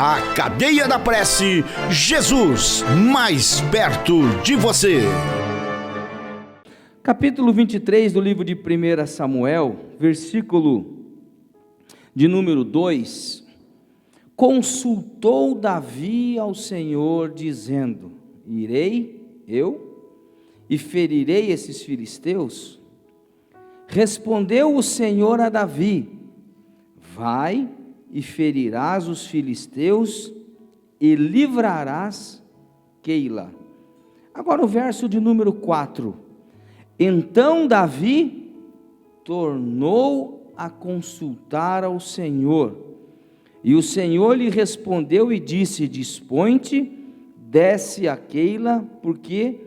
A Cadeia da Prece, Jesus mais perto de você. Capítulo 23 do livro de 1 Samuel, versículo de número 2. Consultou Davi ao Senhor, dizendo: irei eu e ferirei esses filisteus? Respondeu o Senhor a Davi: vai e ferirás os filisteus e livrarás Keila. Agora o verso de número 4. Então Davi tornou a consultar ao Senhor, e o Senhor lhe respondeu e disse: dispõe-te, desce a Keila, porque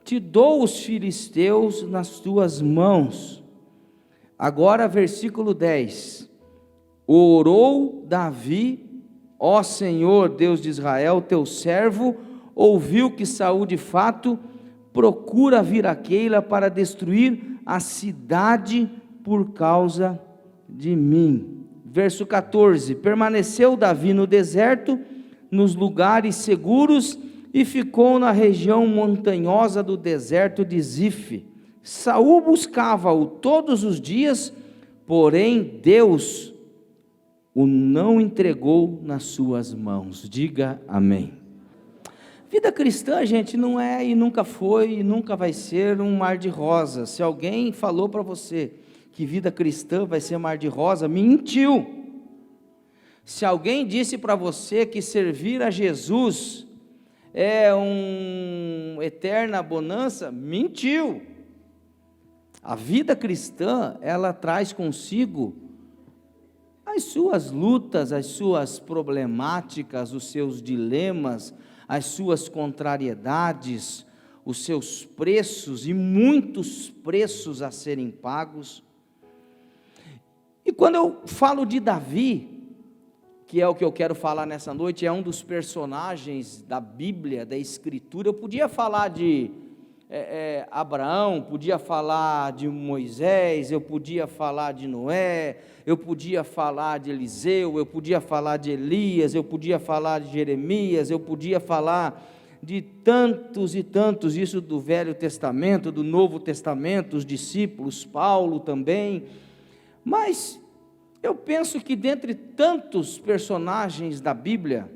te dou os filisteus nas tuas mãos. Agora versículo 10. Orou Davi: ó Senhor, Deus de Israel, teu servo ouviu que Saul de fato procura vir a Keila para destruir a cidade por causa de mim. Verso 14. Permaneceu Davi no deserto, nos lugares seguros, e ficou na região montanhosa do deserto de Zif. Saul buscava-o todos os dias, porém Deus o não entregou nas suas mãos. Diga amém. Vida cristã, gente, não é e nunca foi e nunca vai ser um mar de rosas. Se alguém falou para você que vida cristã vai ser mar de rosa, mentiu. Se alguém disse para você que servir a Jesus é uma eterna bonança, mentiu. A vida cristã, ela traz consigo as suas lutas, as suas problemáticas, os seus dilemas, as suas contrariedades, os seus preços e muitos preços a serem pagos. E quando eu falo de Davi, que é o que eu quero falar nessa noite, é um dos personagens da Bíblia, da Escritura. Eu podia falar de Abraão, podia falar de Moisés, eu podia falar de Noé, eu podia falar de Eliseu, eu podia falar de Elias, eu podia falar de Jeremias, eu podia falar de tantos e tantos, isso do Velho Testamento, do Novo Testamento, os discípulos, Paulo também. Mas eu penso que dentre tantos personagens da Bíblia,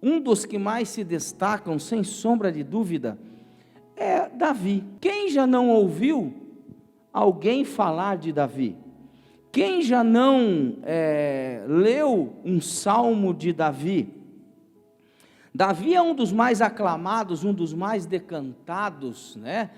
um dos que mais se destacam, sem sombra de dúvida, é Davi. Quem já não ouviu alguém falar de Davi? Quem já não leu um salmo de Davi? Davi é um dos mais aclamados, um dos mais decantados, né?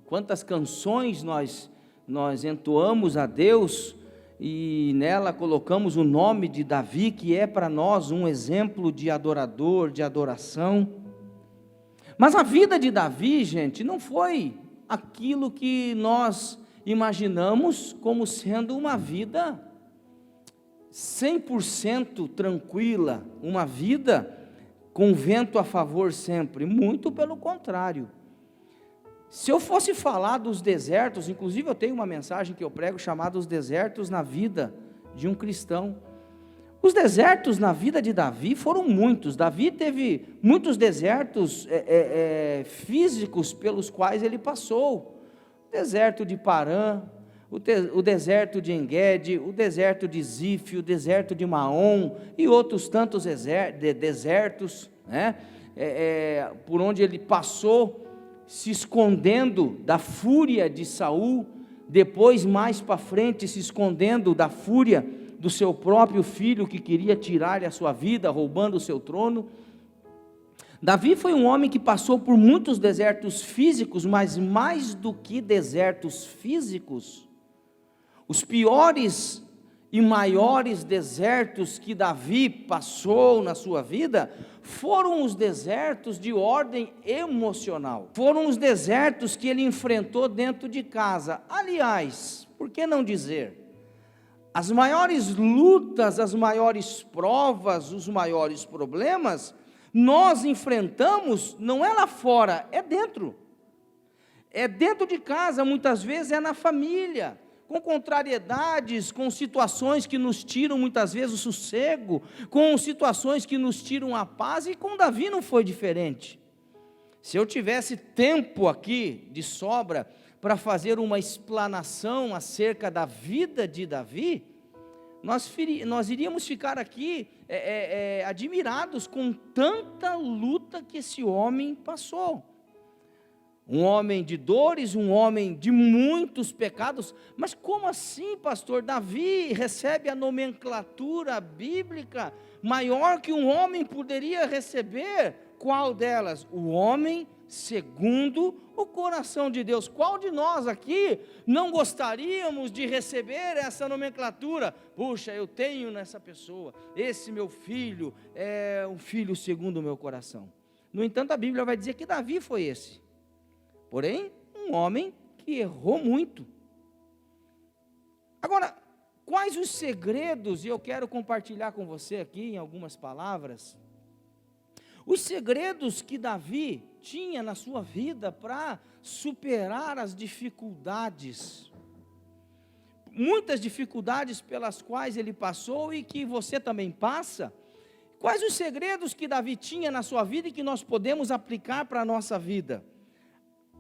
Quantas canções nós entoamos a Deus e nela colocamos o nome de Davi, que é para nós um exemplo de adorador, de adoração. Mas a vida de Davi, gente, não foi aquilo que nós imaginamos como sendo uma vida 100% tranquila, uma vida com vento a favor sempre, muito pelo contrário. Se eu fosse falar dos desertos, inclusive eu tenho uma mensagem que eu prego chamada Os Desertos na Vida de um Cristão. Os desertos na vida de Davi foram muitos. Davi teve muitos desertos físicos pelos quais ele passou. O deserto de Parã, o deserto de Engedi, o deserto de Zif, o deserto de Maom e outros tantos desertos, né? Por onde ele passou, se escondendo da fúria de Saul, depois mais para frente se escondendo da fúria do seu próprio filho que queria tirar a sua vida, roubando o seu trono. Davi foi um homem que passou por muitos desertos físicos, mas mais do que desertos físicos, os piores e maiores desertos que Davi passou na sua vida foram os desertos de ordem emocional, foram os desertos que ele enfrentou dentro de casa. Aliás, por que não dizer, as maiores lutas, as maiores provas, os maiores problemas, nós enfrentamos, não é lá fora, é dentro de casa, muitas vezes é na família, com contrariedades, com situações que nos tiram muitas vezes o sossego, com situações que nos tiram a paz, e com Davi não foi diferente. Se eu tivesse tempo aqui de sobra para fazer uma explanação acerca da vida de Davi, nós iríamos ficar aqui admirados com tanta luta que esse homem passou. Um homem de dores, um homem de muitos pecados. Mas como assim, pastor? Davi recebe a nomenclatura bíblica maior que um homem poderia receber. Qual delas? O homem segundo o coração de Deus. Qual de nós aqui não gostaríamos de receber essa nomenclatura? Puxa, eu tenho nessa pessoa, esse meu filho é um filho segundo o meu coração. No entanto, a Bíblia vai dizer que Davi foi esse. Porém, um homem que errou muito. Agora, quais os segredos, e eu quero compartilhar com você aqui em algumas palavras, os segredos que Davi tinha na sua vida para superar as dificuldades, muitas dificuldades pelas quais ele passou e que você também passa. Quais os segredos que Davi tinha na sua vida e que nós podemos aplicar para a nossa vida?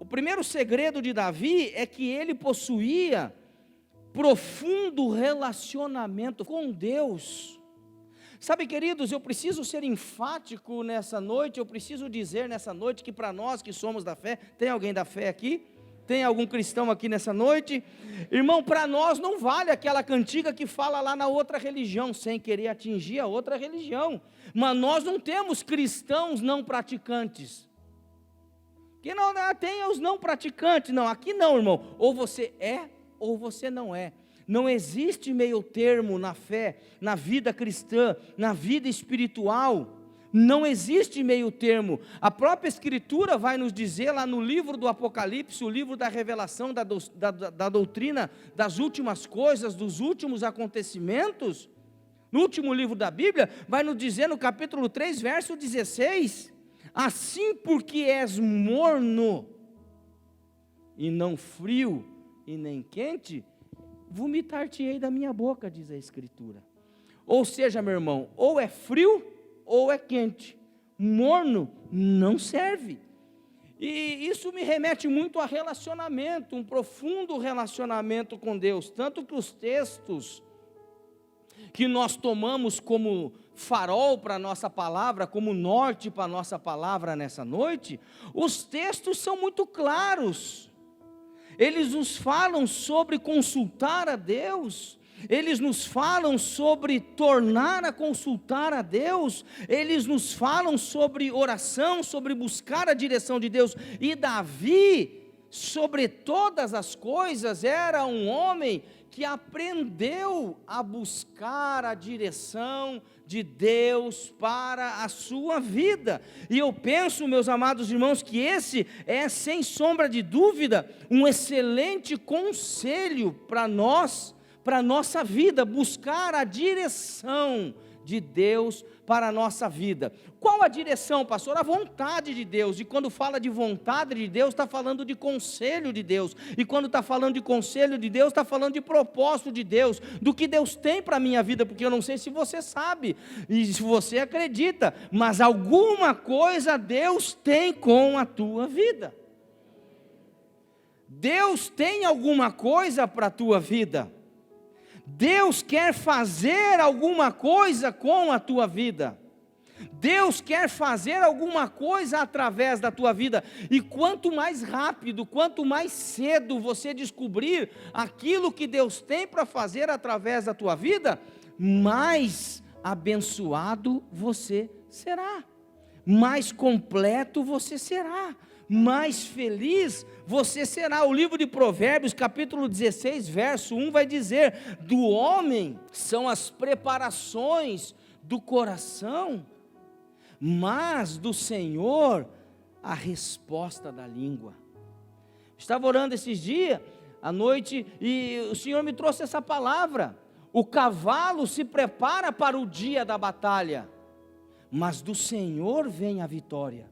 O primeiro segredo de Davi é que ele possuía profundo relacionamento com Deus. Sabe, queridos, eu preciso ser enfático nessa noite, eu preciso dizer nessa noite que para nós que somos da fé, tem alguém da fé aqui? Tem algum cristão aqui nessa noite? Irmão, para nós não vale aquela cantiga que fala lá na outra religião, sem querer atingir a outra religião, mas nós não temos cristãos não praticantes. Que não tem os não praticantes, não, aqui não, irmão, ou você é ou você não é. Não existe meio termo na fé, na vida cristã, na vida espiritual, não existe meio termo. A própria Escritura vai nos dizer lá no livro do Apocalipse, o livro da revelação da doutrina das últimas coisas, dos últimos acontecimentos, no último livro da Bíblia, vai nos dizer no capítulo 3, verso 16, assim porque és morno, e não frio, e nem quente, vomitar-te-ei da minha boca, diz a Escritura. Ou seja, meu irmão, ou é frio, ou é quente. Morno não serve. E isso me remete muito a relacionamento, um profundo relacionamento com Deus. Tanto que os textos que nós tomamos como farol para a nossa palavra, como norte para a nossa palavra nessa noite, os textos são muito claros. Eles nos falam sobre consultar a Deus, eles nos falam sobre tornar a consultar a Deus, eles nos falam sobre oração, sobre buscar a direção de Deus. E Davi, sobre todas as coisas, era um homem que aprendeu a buscar a direção de Deus para a sua vida. E eu penso, meus amados irmãos, que esse é, sem sombra de dúvida, um excelente conselho para nós, para a nossa vida, buscar a direção de Deus para a nossa vida. Qual a direção, pastor? A vontade de Deus. E quando fala de vontade de Deus, está falando de conselho de Deus. E quando está falando de conselho de Deus, está falando de propósito de Deus, do que Deus tem para a minha vida, porque eu não sei se você sabe, e se você acredita, mas alguma coisa Deus tem com a tua vida. Deus tem alguma coisa para a tua vida. Deus quer fazer alguma coisa com a tua vida. Deus quer fazer alguma coisa através da tua vida. E quanto mais rápido, quanto mais cedo você descobrir aquilo que Deus tem para fazer através da tua vida, mais abençoado você será, mais completo você será, mais feliz você será. O livro de Provérbios, capítulo 16, verso 1, vai dizer: do homem são as preparações do coração, mas do Senhor a resposta da língua. Estava orando esses dias, à noite, e o Senhor me trouxe essa palavra: o cavalo se prepara para o dia da batalha, mas do Senhor vem a vitória.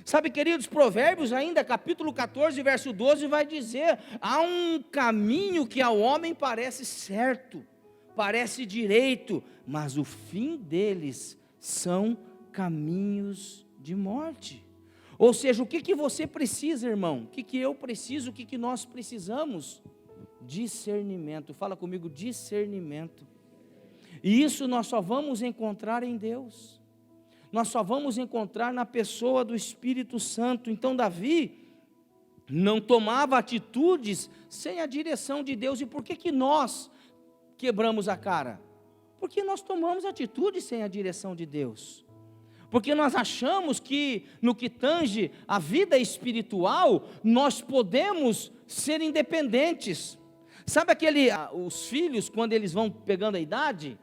Sabe, queridos, Provérbios ainda, capítulo 14, verso 12, vai dizer: há um caminho que ao homem parece certo, parece direito, mas o fim deles são caminhos de morte. Ou seja, o que você precisa, irmão? O que eu preciso, o que nós precisamos? Discernimento. Fala comigo, discernimento. E isso nós só vamos encontrar em Deus. Nós só vamos encontrar na pessoa do Espírito Santo. Então Davi não tomava atitudes sem a direção de Deus. E por que nós quebramos a cara? Porque nós tomamos atitudes sem a direção de Deus. Porque nós achamos que no que tange a vida espiritual, nós podemos ser independentes. Sabe os filhos, quando eles vão pegando a idade,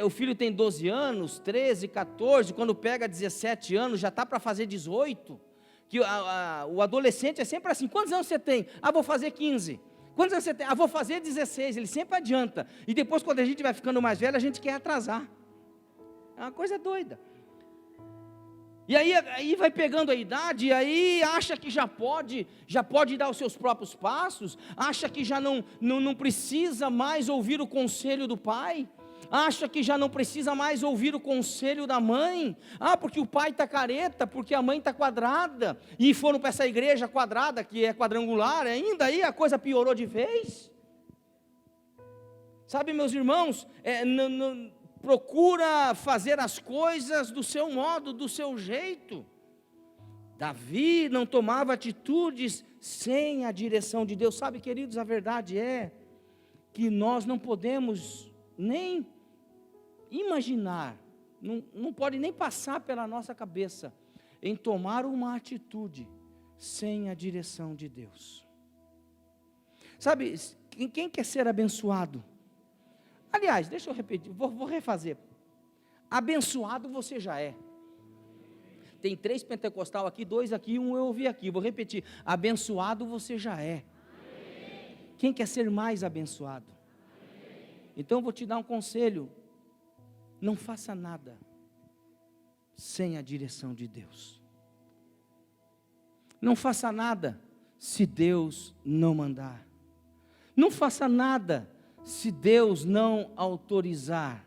o filho tem 12 anos, 13, 14, quando pega 17 anos, já está para fazer 18, que o adolescente é sempre assim: quantos anos você tem? Vou fazer 15. Quantos anos você tem? Vou fazer 16, ele sempre adianta, e depois quando a gente vai ficando mais velho, a gente quer atrasar, é uma coisa doida. E aí vai pegando a idade, e aí acha que já pode dar os seus próprios passos, acha que já não precisa mais ouvir o conselho do pai, acha que já não precisa mais ouvir o conselho da mãe, porque o pai está careta, porque a mãe está quadrada, e foram para essa igreja quadrada, que é quadrangular, ainda aí a coisa piorou de vez. Sabe, meus irmãos, procura fazer as coisas do seu modo, do seu jeito. Davi não tomava atitudes sem a direção de Deus. Sabe, queridos, a verdade é que nós não podemos nem imaginar, não pode nem passar pela nossa cabeça em tomar uma atitude sem a direção de Deus. Sabe, quem quer ser abençoado? Aliás, deixa eu repetir, vou refazer. Abençoado você já é. Tem 3 pentecostal aqui, 2 aqui, 1 eu ouvi aqui. Vou repetir, abençoado você já é. Quem quer ser mais abençoado? Então eu vou te dar um conselho: não faça nada sem a direção de Deus. Não faça nada se Deus não mandar. Não faça nada se Deus não autorizar,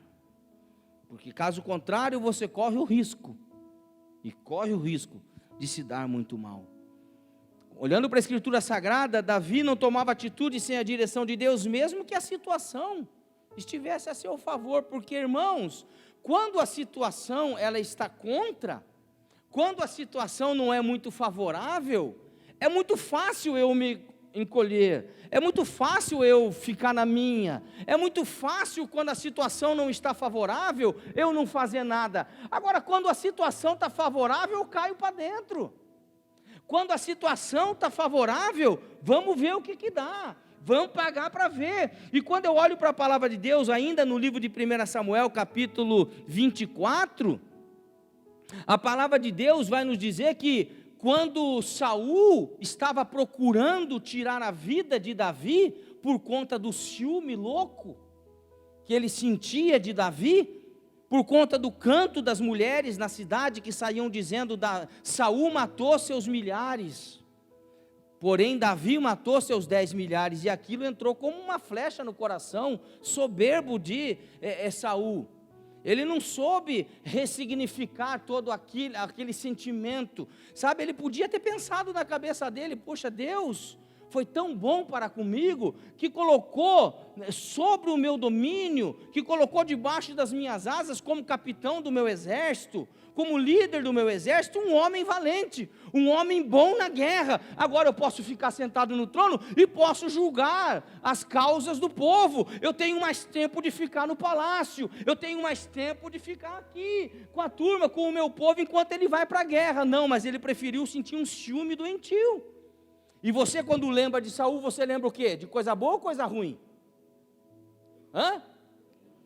porque caso contrário você corre o risco de se dar muito mal. Olhando para a Escritura Sagrada, Davi não tomava atitude sem a direção de Deus, mesmo que a situação estivesse a seu favor, porque, irmãos, quando a situação ela está contra, quando a situação não é muito favorável, é muito fácil eu me encolher, é muito fácil eu ficar na minha, é muito fácil quando a situação não está favorável, eu não fazer nada. Agora, quando a situação está favorável, eu caio para dentro. Quando a situação está favorável, vamos ver o que dá, vamos pagar para ver. E quando eu olho para a palavra de Deus, ainda no livro de 1 Samuel, capítulo 24, a palavra de Deus vai nos dizer que quando Saul estava procurando tirar a vida de Davi, por conta do ciúme louco que ele sentia de Davi, por conta do canto das mulheres na cidade que saíam dizendo: Saul matou seus milhares, porém Davi matou seus 10 milhares, e aquilo entrou como uma flecha no coração soberbo de Saul. Ele não soube ressignificar todo aquele sentimento, sabe? Ele podia ter pensado na cabeça dele: poxa, Deus foi tão bom para comigo, que colocou sobre o meu domínio, que colocou debaixo das minhas asas, como capitão do meu exército, como líder do meu exército, um homem valente, um homem bom na guerra. Agora eu posso ficar sentado no trono e posso julgar as causas do povo. Eu tenho mais tempo de ficar no palácio, eu tenho mais tempo de ficar aqui com a turma, com o meu povo, enquanto ele vai para a guerra. Não, mas ele preferiu sentir um ciúme doentio. E você, quando lembra de Saul, você lembra o quê? De coisa boa ou coisa ruim?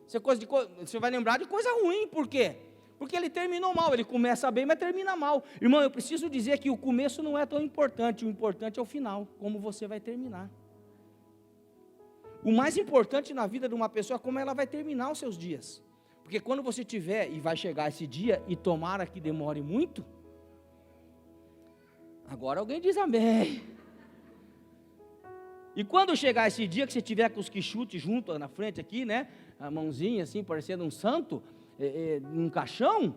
Você vai lembrar de coisa ruim, por quê? Porque ele terminou mal. Ele começa bem, mas termina mal. Irmão, eu preciso dizer que o começo não é tão importante, o importante é o final, como você vai terminar. O mais importante na vida de uma pessoa é como ela vai terminar os seus dias. Porque quando você tiver, e vai chegar esse dia, e tomara que demore muito, Agora alguém diz amém. E quando chegar esse dia que você tiver com os quichutes junto na frente aqui, né? A mãozinha assim, parecendo um santo, num caixão,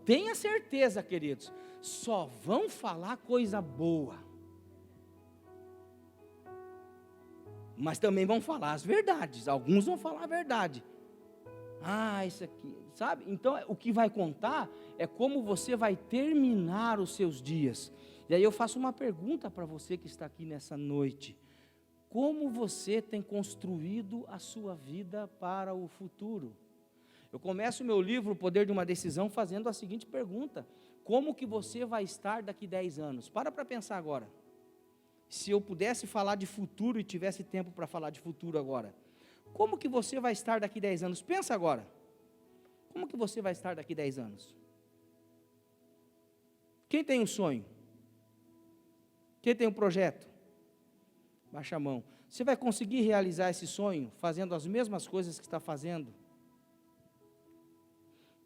tenha certeza, queridos, só vão falar coisa boa. Mas também vão falar as verdades, alguns vão falar a verdade. Isso aqui, sabe? Então, o que vai contar é como você vai terminar os seus dias. E aí eu faço uma pergunta para você que está aqui nessa noite. Como você tem construído a sua vida para o futuro? Eu começo o meu livro, O Poder de uma Decisão, fazendo a seguinte pergunta: como que você vai estar daqui 10 anos? Para pensar agora. Se eu pudesse falar de futuro e tivesse tempo para falar de futuro agora, como que você vai estar daqui 10 anos? Pensa agora. Como que você vai estar daqui 10 anos? Quem tem um sonho? Quem tem um projeto? Baixa a mão. Você vai conseguir realizar esse sonho fazendo as mesmas coisas que está fazendo?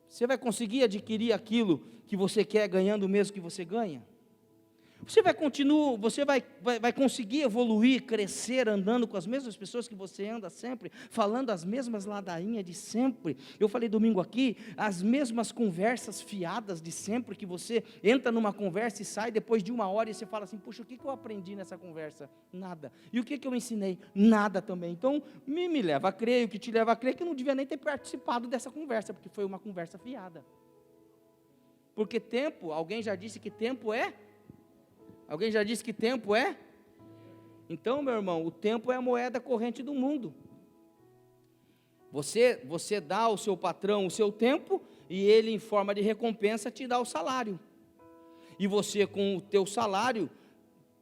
Você vai conseguir adquirir aquilo que você quer ganhando o mesmo que você ganha? Você vai conseguir evoluir, crescer, andando com as mesmas pessoas que você anda sempre, falando as mesmas ladainhas de sempre. Eu falei domingo aqui, as mesmas conversas fiadas de sempre, que você entra numa conversa e sai depois de 1 hora e você fala assim: puxa, o que eu aprendi nessa conversa? Nada. E o que eu ensinei? Nada também. Então, me leva a crer, o que te leva a crer que eu não devia nem ter participado dessa conversa, porque foi uma conversa fiada. Porque tempo, alguém já disse que tempo é? Alguém já disse que tempo é? Então, meu irmão, o tempo é a moeda corrente do mundo. Você dá ao seu patrão o seu tempo e ele, em forma de recompensa, te dá o salário. E você, com o teu salário,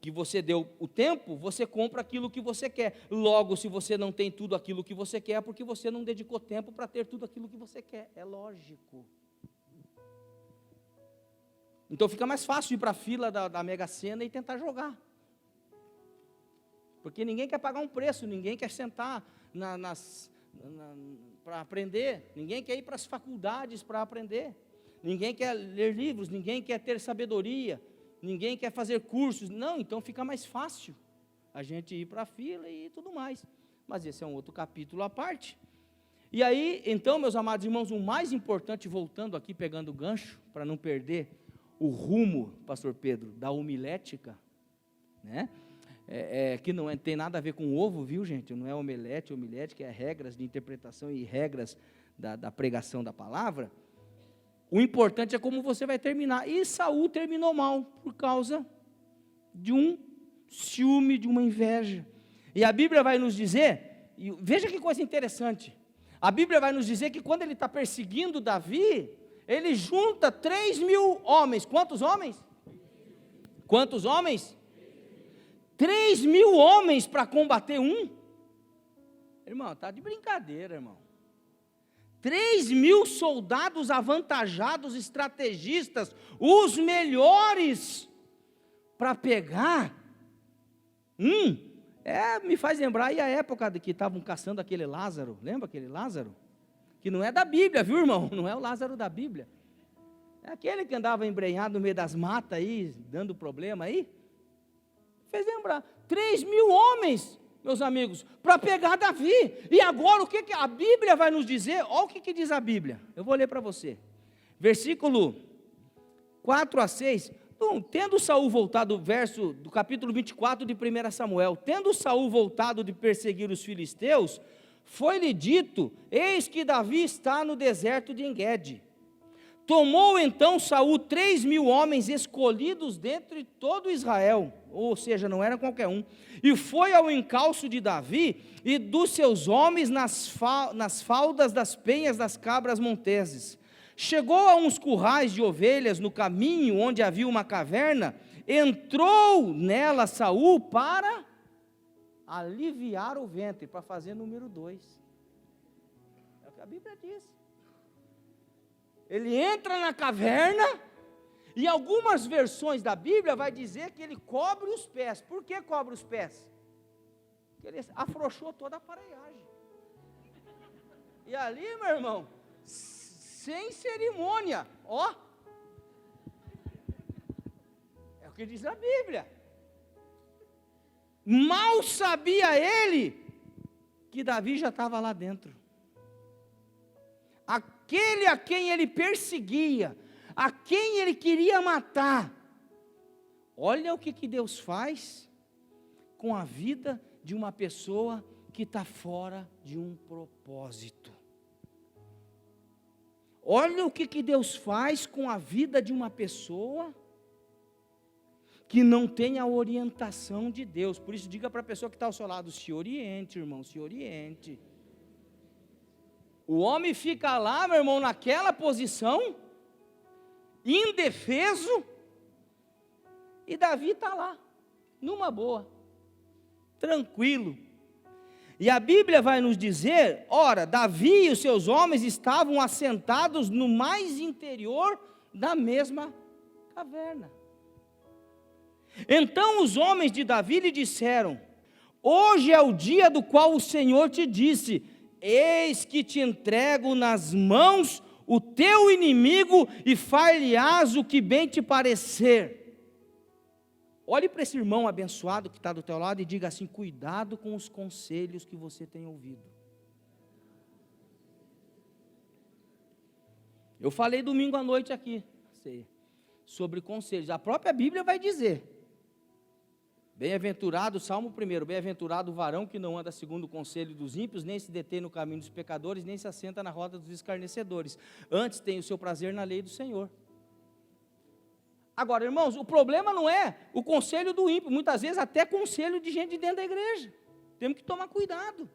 que você deu o tempo, você compra aquilo que você quer. Logo, se você não tem tudo aquilo que você quer, é porque você não dedicou tempo para ter tudo aquilo que você quer. É lógico. Então fica mais fácil ir para a fila da Mega Sena e tentar jogar. Porque ninguém quer pagar um preço, ninguém quer sentar para aprender, ninguém quer ir para as faculdades para aprender, ninguém quer ler livros, ninguém quer ter sabedoria, ninguém quer fazer cursos. Não, então fica mais fácil a gente ir para a fila e tudo mais. Mas esse é um outro capítulo à parte. E aí, então, meus amados irmãos, o mais importante, voltando aqui, pegando o gancho, para não perder o rumo, pastor Pedro, da homilética, né? Que não tem nada a ver com ovo, viu, gente? Não é homilética, é regras de interpretação e regras da pregação da palavra. O importante é como você vai terminar. E Saul terminou mal, por causa de um ciúme, de uma inveja. E a Bíblia vai nos dizer, e veja que coisa interessante, a Bíblia vai nos dizer que quando ele está perseguindo Davi, ele junta 3.000 homens. Quantos homens? Quantos homens? 3.000 homens para combater um? Irmão, está de brincadeira, irmão. 3.000 soldados avantajados, estrategistas, os melhores, para pegar me faz lembrar aí a época que estavam caçando aquele Lázaro. Lembra aquele Lázaro? Que não é da Bíblia, viu, irmão? Não é o Lázaro da Bíblia. É aquele que andava embrenhado no meio das matas aí, dando problema aí. Fez lembrar. 3.000 homens, meus amigos, para pegar Davi. E agora o que a Bíblia vai nos dizer? Olha o que diz a Bíblia. Eu vou ler para você. Versículo 4 a 6. Tendo Saul voltado, verso do capítulo 24 de 1 Samuel. Tendo Saul voltado de perseguir os filisteus, foi-lhe dito: eis que Davi está no deserto de En-Gedi. Tomou então Saul 3.000 homens escolhidos dentre todo Israel, ou seja, não era qualquer um, e foi ao encalço de Davi e dos seus homens nas faldas das penhas das cabras monteses. Chegou a uns currais de ovelhas no caminho onde havia uma caverna, entrou nela Saul para aliviar o ventre, para fazer número 2. É o que a Bíblia diz. Ele entra na caverna, e algumas versões da Bíblia vai dizer que ele cobre os pés. Por que cobre os pés? Porque ele afrouxou toda a aparelhagem. E ali, meu irmão, sem cerimônia, ó. o que diz a Bíblia. Mal sabia ele que Davi já estava lá dentro. Aquele a quem ele perseguia, a quem ele queria matar. Olha o que Deus faz com a vida de uma pessoa que está fora de um propósito. Olha o que Deus faz com a vida de uma pessoa que não tem a orientação de Deus. Por isso, diga para a pessoa que está ao seu lado: se oriente, irmão, se oriente. O homem fica lá, meu irmão, naquela posição, indefeso, e Davi está lá, numa boa, tranquilo. E a Bíblia vai nos dizer, ora, Davi e os seus homens estavam assentados no mais interior da mesma caverna. Então os homens de Davi lhe disseram: hoje é o dia do qual o Senhor te disse: eis que te entrego nas mãos o teu inimigo e far-lhe-ás o que bem te parecer. Olhe para esse irmão abençoado que está do teu lado e diga assim: cuidado com os conselhos que você tem ouvido. Eu falei domingo à noite aqui sobre conselhos. A própria Bíblia vai dizer: bem-aventurado, Salmo 1, bem-aventurado o varão que não anda segundo o conselho dos ímpios, nem se detém no caminho dos pecadores, nem se assenta na roda dos escarnecedores. Antes tem o seu prazer na lei do Senhor. Agora, irmãos, o problema não é o conselho do ímpio, muitas vezes até conselho de gente dentro da igreja. Temos que tomar cuidado.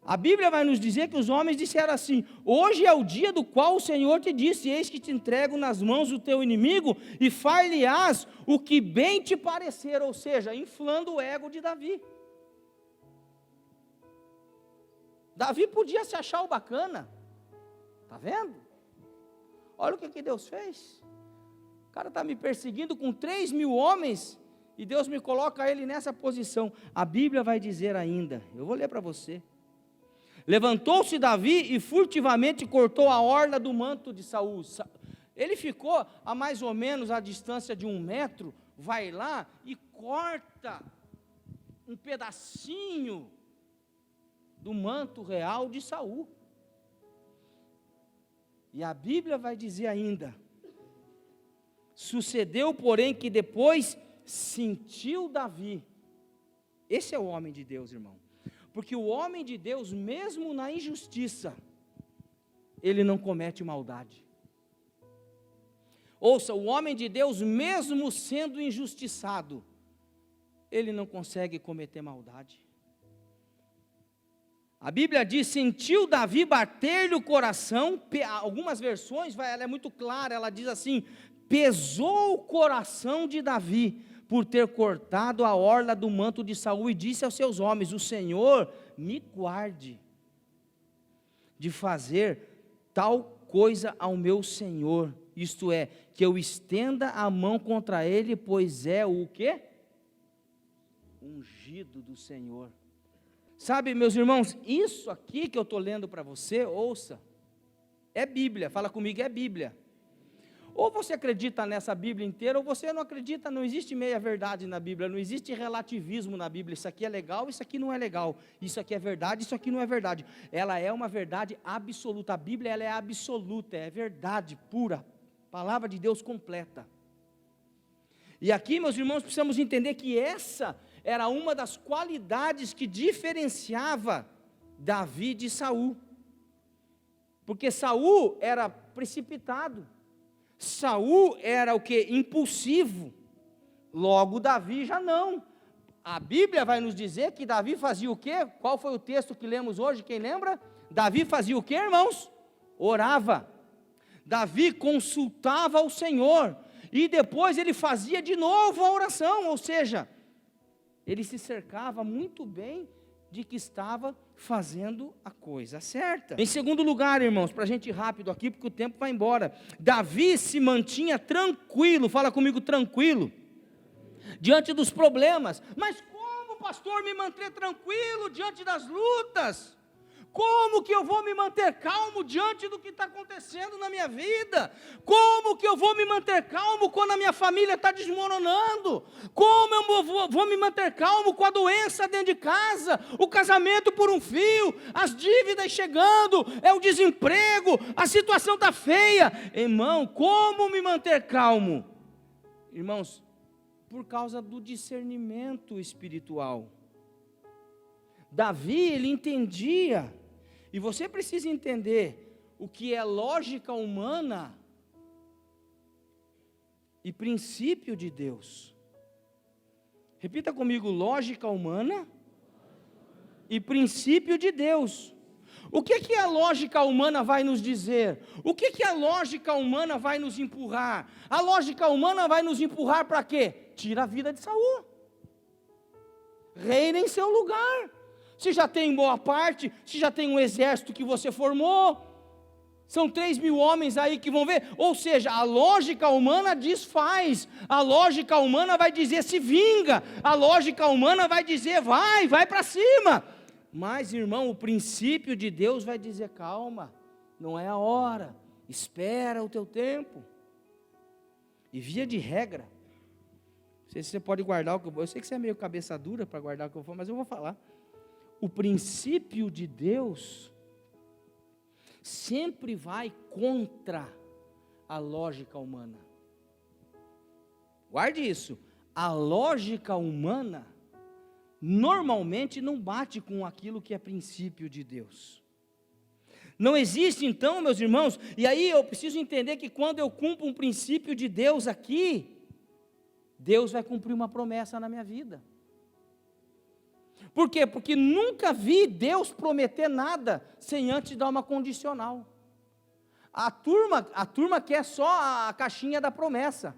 A Bíblia vai nos dizer que os homens disseram assim: hoje é o dia do qual o Senhor te disse: eis que te entrego nas mãos o teu inimigo e far-lhe-ás o que bem te parecer. Ou seja, inflando o ego de Davi. Davi podia se achar o bacana. Está vendo? Olha o que Deus fez. O cara está me perseguindo com 3.000 homens e Deus me coloca ele nessa posição. A Bíblia vai dizer ainda, eu vou ler para você: levantou-se Davi e furtivamente cortou a orla do manto de Saul. Ele ficou a mais ou menos a distância de 1 metro, vai lá e corta um pedacinho do manto real de Saul. E a Bíblia vai dizer ainda: sucedeu, porém, que depois sentiu Davi. Esse é o homem de Deus, irmão. Porque o homem de Deus, mesmo na injustiça, ele não comete maldade. Ouça, o homem de Deus, mesmo sendo injustiçado, ele não consegue cometer maldade. A Bíblia diz: sentiu Davi bater-lhe o coração. Algumas versões, ela é muito clara, ela diz assim: pesou o coração de Davi por ter cortado a orla do manto de Saul, e disse aos seus homens: o Senhor me guarde de fazer tal coisa ao meu senhor, isto é, que eu estenda a mão contra ele, pois é o quê? Ungido do Senhor. Sabe, meus irmãos, isso aqui que eu estou lendo para você, ouça, é Bíblia. Fala comigo, é Bíblia. Ou você acredita nessa Bíblia inteira, ou você não acredita. Não existe meia verdade na Bíblia, não existe relativismo na Bíblia. Isso aqui é legal, isso aqui não é legal. Isso aqui é verdade, isso aqui não é verdade. Ela é uma verdade absoluta. A Bíblia, ela é absoluta, é verdade pura, palavra de Deus completa. E aqui, meus irmãos, precisamos entender que essa era uma das qualidades que diferenciava Davi de Saul. Porque Saul era precipitado. Saul era o que? Impulsivo. Logo Davi já não. A Bíblia vai nos dizer que Davi fazia o quê? Qual foi o texto que lemos hoje? Quem lembra? Davi fazia o quê, irmãos? Orava. Davi consultava o Senhor. E depois ele fazia de novo a oração. Ou seja, ele se cercava muito bem de que estava fazendo a coisa certa. Em segundo lugar, irmãos, para a gente ir rápido aqui, porque o tempo vai embora. Davi se mantinha tranquilo, fala comigo, tranquilo, diante dos problemas. Mas como, pastor, me manter tranquilo diante das lutas? Como que eu vou me manter calmo diante do que está acontecendo na minha vida? Como que eu vou me manter calmo quando a minha família está desmoronando? Como eu vou me manter calmo com a doença dentro de casa, o casamento por um fio, as dívidas chegando, é o desemprego, a situação está feia? Irmão, como me manter calmo? Irmãos, por causa do discernimento espiritual. Davi, ele entendia, e você precisa entender o que é lógica humana e princípio de Deus. Repita comigo: lógica humana e princípio de Deus. O que a lógica humana vai nos dizer? O que a lógica humana vai nos empurrar? A lógica humana vai nos empurrar para quê? Tira a vida de Saul. Reina em seu lugar. Se já tem boa parte, se já tem um exército que você formou, são 3.000 homens aí que vão ver, ou seja, a lógica humana desfaz, a lógica humana vai dizer se vinga, a lógica humana vai dizer vai para cima, mas irmão, o princípio de Deus vai dizer calma, não é a hora, espera o teu tempo, e via de regra, não sei se você pode guardar o que eu sei que você é meio cabeça dura para guardar o que eu for, mas eu vou falar. O princípio de Deus sempre vai contra a lógica humana. Guarde isso. A lógica humana normalmente não bate com aquilo que é princípio de Deus. Não existe então, meus irmãos, e aí eu preciso entender que quando eu cumpro um princípio de Deus aqui, Deus vai cumprir uma promessa na minha vida. Por quê? Porque nunca vi Deus prometer nada sem antes dar uma condicional. A turma quer só a caixinha da promessa.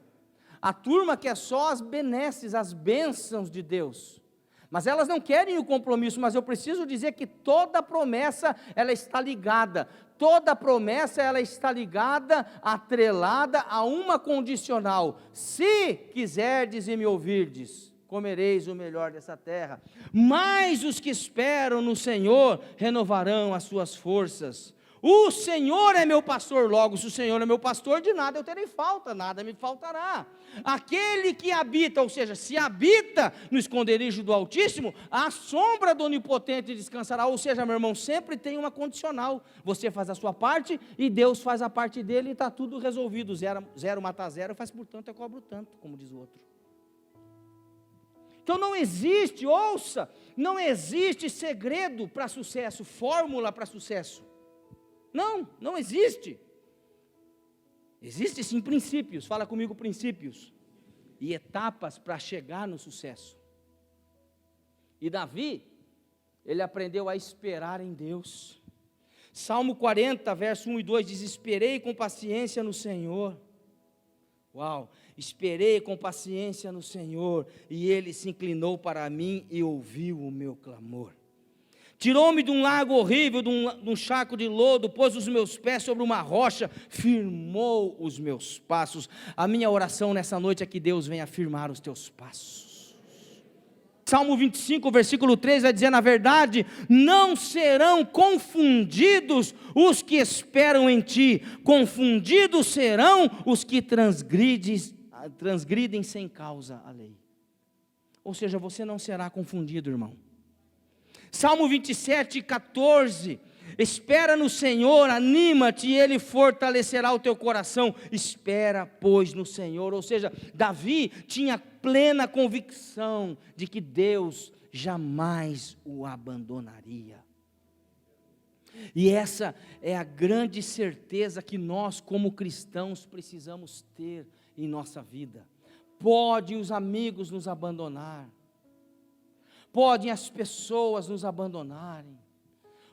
A turma quer só as benesses, as bênçãos de Deus. Mas elas não querem o compromisso, mas eu preciso dizer que toda promessa, ela está ligada. Toda promessa, ela está ligada, atrelada a uma condicional. Se quiserdes e me ouvirdes, comereis o melhor dessa terra, mas os que esperam no Senhor renovarão as suas forças. O Senhor é meu pastor, logo se o Senhor é meu pastor, de nada eu terei falta, nada me faltará. Aquele que habita, ou seja, se habita no esconderijo do Altíssimo, a sombra do Onipotente descansará, ou seja, meu irmão, sempre tem uma condicional, você faz a sua parte e Deus faz a parte dele e está tudo resolvido, zero mata zero, faz por tanto, eu cobro tanto, como diz o outro. Então não existe, ouça, não existe segredo para sucesso, fórmula para sucesso. Não existe. Existem sim princípios, fala comigo princípios, e etapas para chegar no sucesso. E Davi, ele aprendeu a esperar em Deus. Salmo 40, verso 1 e 2 diz: esperei com paciência no Senhor. Uau! Esperei com paciência no Senhor, e Ele se inclinou para mim e ouviu o meu clamor. Tirou-me de um lago horrível, de um charco de lodo, pôs os meus pés sobre uma rocha, firmou os meus passos. A minha oração nessa noite é que Deus venha firmar os teus passos. Salmo 25, versículo 3 vai dizer: na verdade, não serão confundidos os que esperam em ti, confundidos serão os que transgridem sem causa a lei. Ou seja, você não será confundido, irmão. Salmo 27, 14, espera no Senhor, anima-te e Ele fortalecerá o teu coração, espera pois no Senhor. Ou seja, Davi tinha plena convicção de que Deus jamais o abandonaria. E essa é a grande certeza que nós como cristãos precisamos ter em nossa vida. Pode os amigos nos abandonar, podem as pessoas nos abandonarem,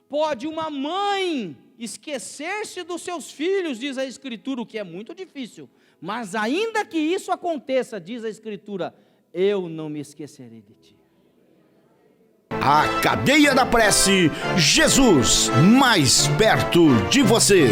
pode uma mãe esquecer-se dos seus filhos, diz a Escritura, o que é muito difícil, mas ainda que isso aconteça, diz a Escritura, eu não me esquecerei de ti. A Cadeia da Prece, Jesus mais perto de você.